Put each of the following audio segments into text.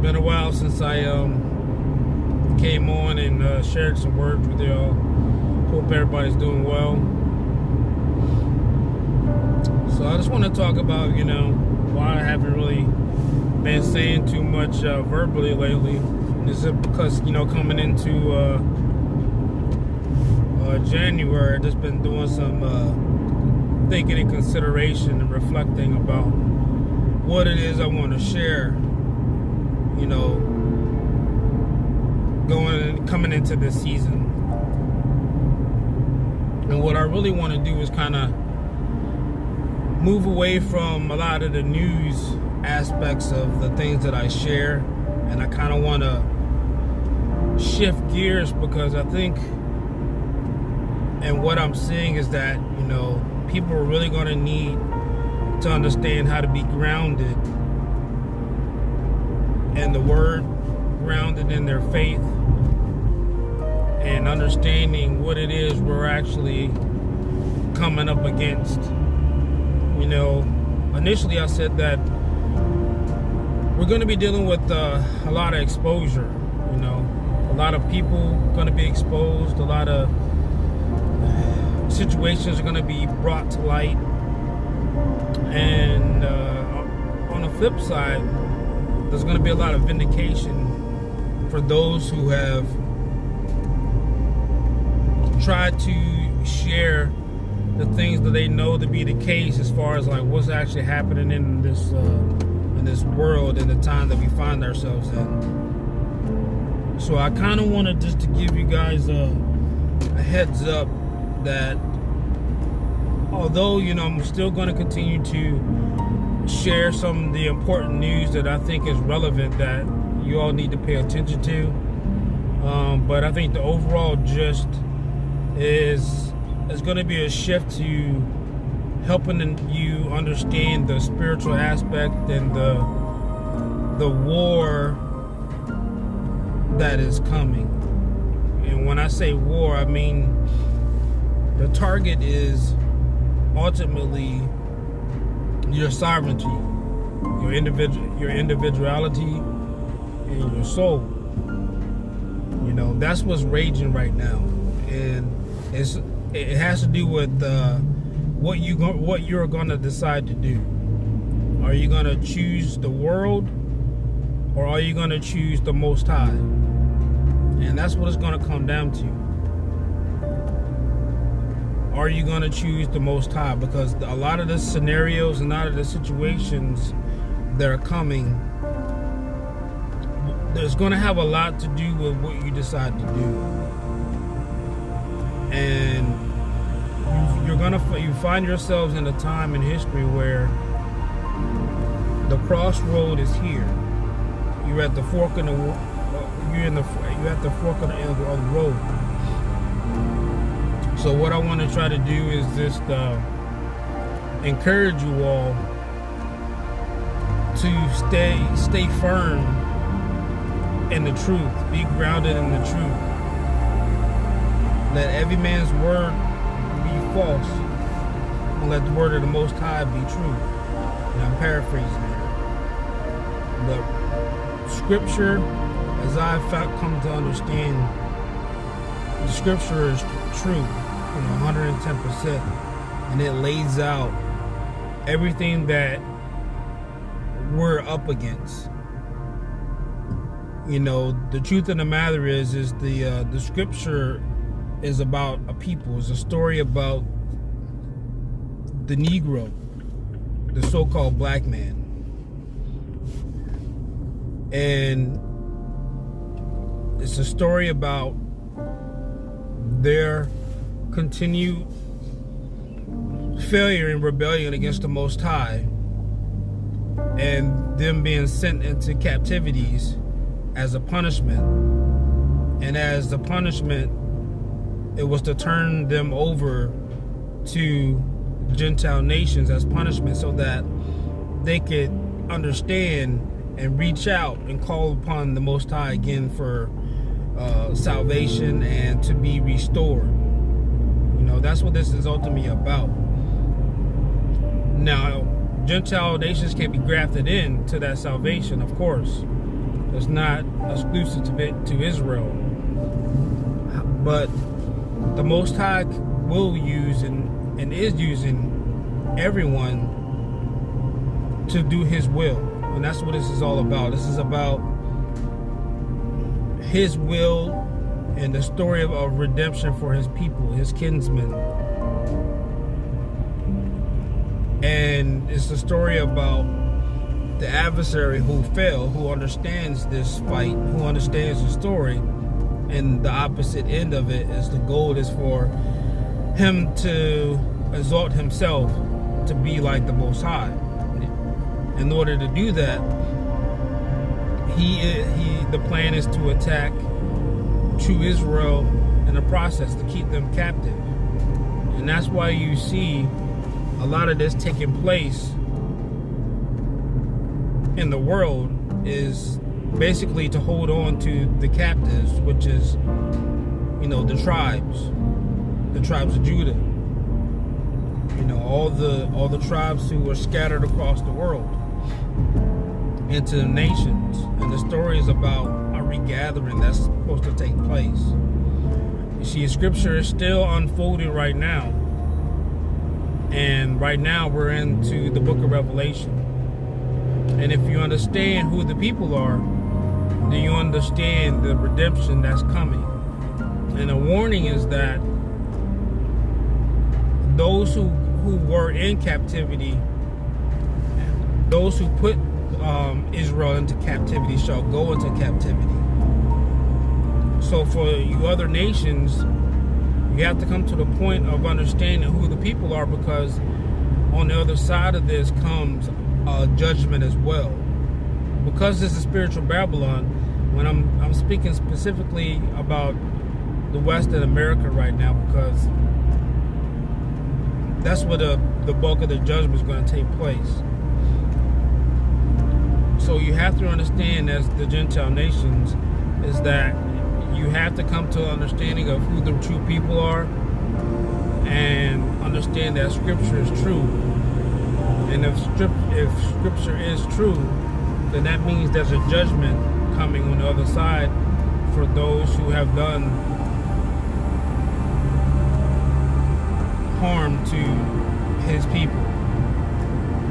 Been a while since I came on and shared some words with y'all. Hope everybody's doing well. So I just want to talk about, why I haven't really been saying too much verbally lately. Is it because, coming into January, I've just been doing some thinking and consideration and reflecting about what it is I want to share, coming into this season. And what I really want to do is kind of move away from a lot of the news aspects of the things that I share, and I kind of want to shift gears, because I think, and what I'm seeing is that, people are really going to need to understand how to be grounded in the Word, grounded in their faith, and understanding what it is we're actually coming up against. Initially I said that we're going to be dealing with a lot of exposure. A lot of people going to be exposed. A lot of situations are going to be brought to light. And on the flip side, there's going to be a lot of vindication for those who have tried to share the things that they know to be the case, as far as like what's actually happening in this world and the time that we find ourselves in. So I kind of wanted just to give you guys a heads up that although I'm still going to continue to share some of the important news that I think is relevant, that you all need to pay attention to, but I think the overall gist is going to be a shift to helping you understand the spiritual aspect and the war that is coming. And when I say war, I mean the target is ultimately your sovereignty, your individuality, and your soul. That's what's raging right now, and it has to do with what you're going to decide to do. Are you going to choose the world, or are you going to choose the Most High? And that's what it's going to come down to. Are you going to choose the Most High? Because a lot of the scenarios and a lot of the situations that are coming, there's going to have a lot to do with what you decide to do. And you find yourselves in a time in history where the crossroad is here. You're at the fork of the road. So what I want to try to do is just encourage you all to stay firm in the truth, be grounded in the truth. Let every man's word be false, and let the word of the Most High be true. And I'm paraphrasing here. But Scripture, as I've come to understand, the Scripture is true, 110%, and it lays out everything that we're up against. The truth of the matter is the Scripture is about a people. It's a story about the Negro, the so-called black man. And it's a story about their continued failure and rebellion against the Most High, and them being sent into captivities as a punishment. And as the punishment, it was to turn them over to Gentile nations as punishment, so that they could understand and reach out and call upon the Most High again for salvation and to be restored. That's what this is ultimately about. Now, Gentile nations can be grafted into that salvation, of course, It's not exclusive to Israel. But the Most High will use and is using everyone to do His will. And that's what this is all about. This is about His will and the story of redemption for His people, His kinsmen. And it's a story about the adversary who fell, who understands this fight, who understands the story. And the opposite end of it is the goal is for him to exalt himself to be like the Most High. In order to do that, the plan is to attack true Israel in the process, to keep them captive. And that's why you see a lot of this taking place in the world, is basically to hold on to the captives, which is, the tribes of Judah. All the tribes who were scattered across the world into the nations. And the story is about a regathering that's supposed to take place. You see, Scripture is still unfolding right now. And right now we're into the book of Revelation. And if you understand who the people are, then you understand the redemption that's coming. And the warning is that those who were in captivity, those who put Israel into captivity shall go into captivity. So for you other nations, you have to come to the point of understanding who the people are, because on the other side of this comes judgment as well. Because this is spiritual Babylon, when I'm speaking specifically about the Western America right now, because that's where the bulk of the judgment is going to take place. So you have to understand, as the Gentile nations, is that you have to come to an understanding of who the true people are, and understand that Scripture is true. And if Scripture is true, then that means there's a judgment coming on the other side for those who have done harm to His people.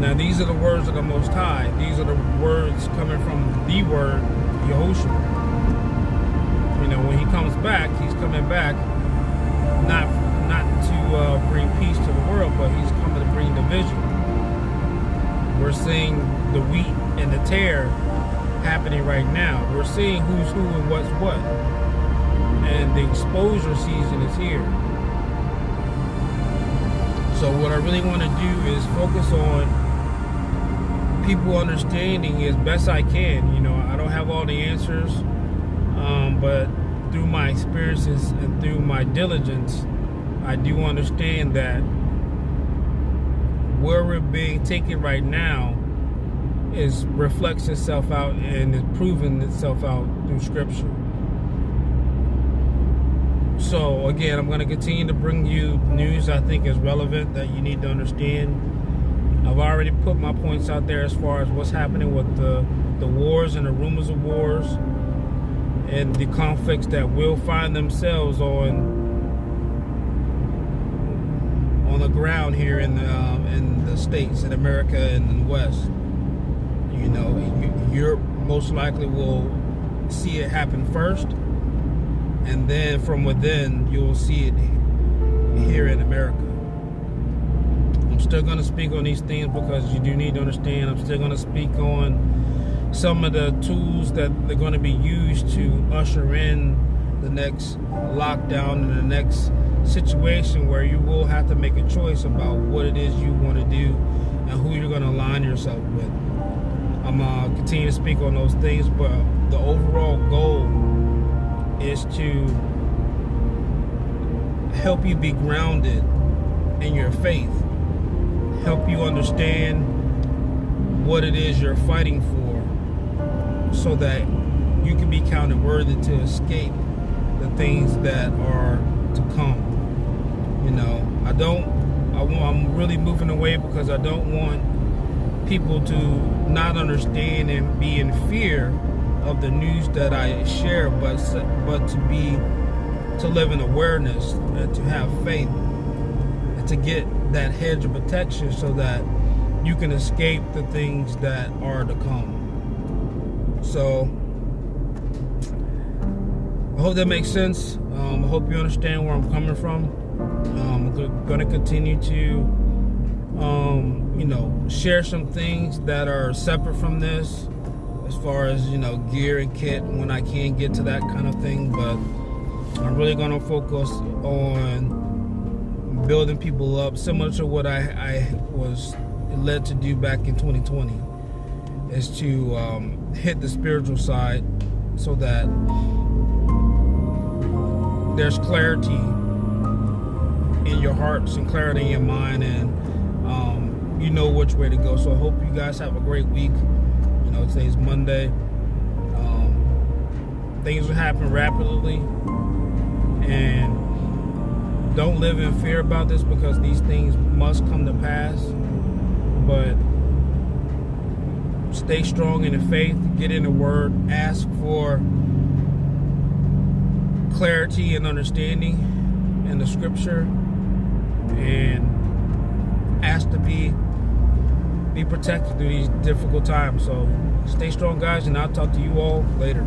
Now, these are the words of the Most High. These are the words coming from the word Yahushua. When He comes back, He's coming back not to bring peace to the world, but He's coming to bring division. We're seeing the wheat and the tare happening right now. We're seeing who's who and what's what. And the exposure season is here. So what I really want to do is focus on people understanding as best I can. I don't have all the answers, but through my experiences and through my diligence, I do understand that where we're being taken right now reflects itself out and is proving itself out through Scripture. So again, I'm going to continue to bring you news I think is relevant, that you need to understand. I've already put my points out there as far as what's happening with the wars and the rumors of wars and the conflicts that will find themselves on the ground here in the States, in America, and in the West. Europe most likely will see it happen first, and then from within you'll see it here in America. I'm still going to speak on these things because you do need to understand. I'm still going to speak on some of the tools that they're going to be used to usher in the next lockdown and the next situation where you will have to make a choice about what it is you want to do and who you're going to align yourself with. I'm going to continue to speak on those things, but the overall goal is to help you be grounded in your faith, help you understand what it is you're fighting for, so that you can be counted worthy to escape the things that are to come. I'm really moving away because I don't want people to not understand and be in fear of the news that I share, but to live in awareness and to have faith and to get that hedge of protection so that you can escape the things that are to come. So I hope that makes sense. I hope you understand where I'm coming from. I'm going to continue to share some things that are separate from this, as far as gear and kit, when I can get to that kind of thing. But I'm really going to focus on building people up, similar to what I was led to do back in 2020, is to hit the spiritual side so that there's clarity in your hearts and clarity in your mind, and you know which way to go. So I hope you guys have a great week. Today's Monday. Things will happen rapidly, and don't live in fear about this, because these things must come to pass. But stay strong in the faith, get in the word, ask for clarity and understanding in the scripture, and ask to be protected through these difficult times. So stay strong, guys, and I'll talk to you all later.